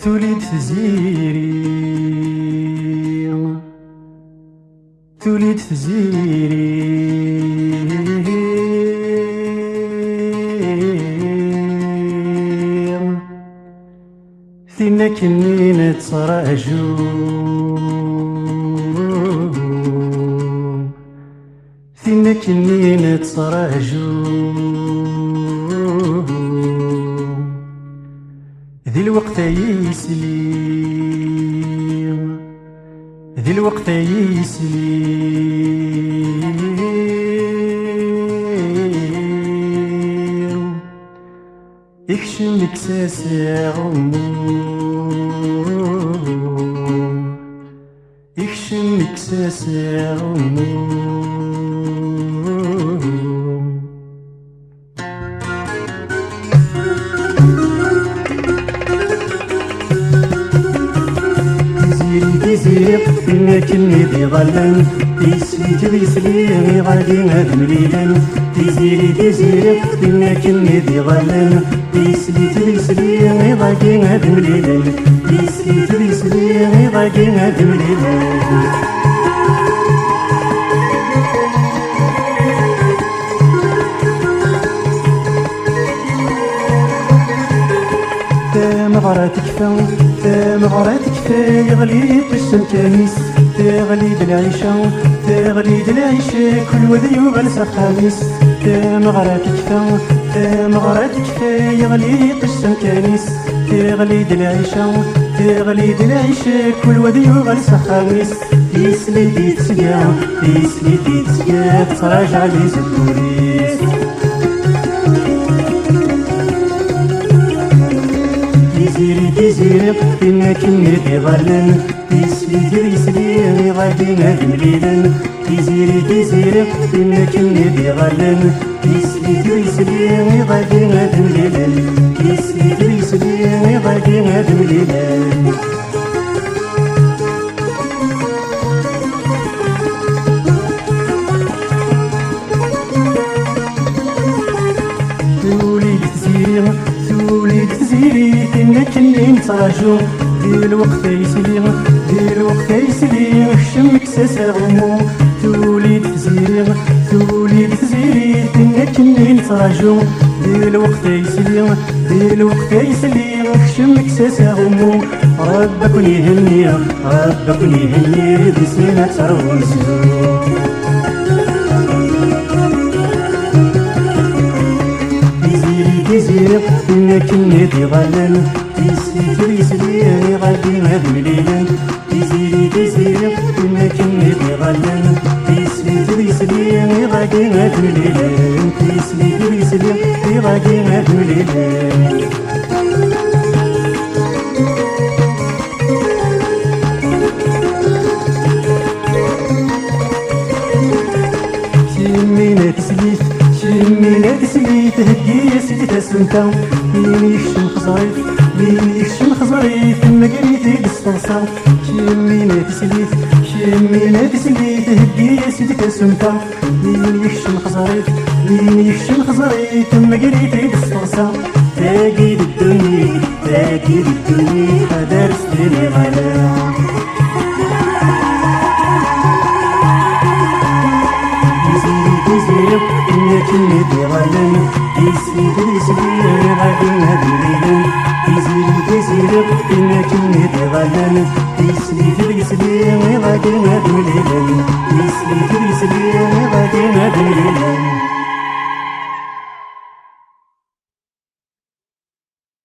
توليد تزيري توليد تزيري ثينا كنين تراجو ثينا كنين تراجو ذي الوقت يسليم ذي الوقت يسليم يكشم لك ساسع غموم يكشم لك ساسع غموم تزيق فينا كني ذي ظلم تسليت بيسلي غادي هاد مليلان تزيق فينا كني ذي ظلم تسليت بيسلي غادي هاد مليلان تسليت بيسلي غادي هاد مليلان مغراتك فا مغراتك فا يغلي قسم كنيس تغلي بالعيشة تغلي بالعيشة كل وذي يغلس خميس مغراتك فا مغراتك فا يغلي قسم كنيس تغلي بالعيشة تغلي بالعيشة كل وذي يغلس خميس تسلي تسقى تسلي تسقى تراجع لي سدوريس تزيق فينا كني ذي ظلم تسلي غادي هاد مليلان تزيق فينا كني ذي ظلم تسلي غادي هاد مليلان تسلي غادي هاد مليلان توليد تزيري فينا كني نتراجو ديال الوقت يسلي ديال الوقت يسلي شمك ساسا غموم توليد تزيري فينا كني نتراجو ديال الوقت يسلي ديال الوقت يسلي شمك ساسا غموم ربك يهني ربك يهني ذي سنة تروزو تزيق فينا كني ذي ظلم تسلي غادي هاد مليلان تزيق فينا كني ذي ظلم تسلي غادي هاد مليلان تسلي غادي هاد مليلان شمينا تسليت شمينا تسليت هدي سيدي تسمتا مين يكشم خزريت مين يكشم خزريت مقريتي بالصلصة شمينا تسليت هدي سيدي تسمتا مين يكشم خزريت مقريتي بالصلصة تاقيد الدنيا حدار سدني غلا فينا كني ذي ظلم تسلي غادي هاد مليلان تزيق فينا كني ذي ظلم تسلي غادي هاد مليلان تسلي غادي هاد مليلان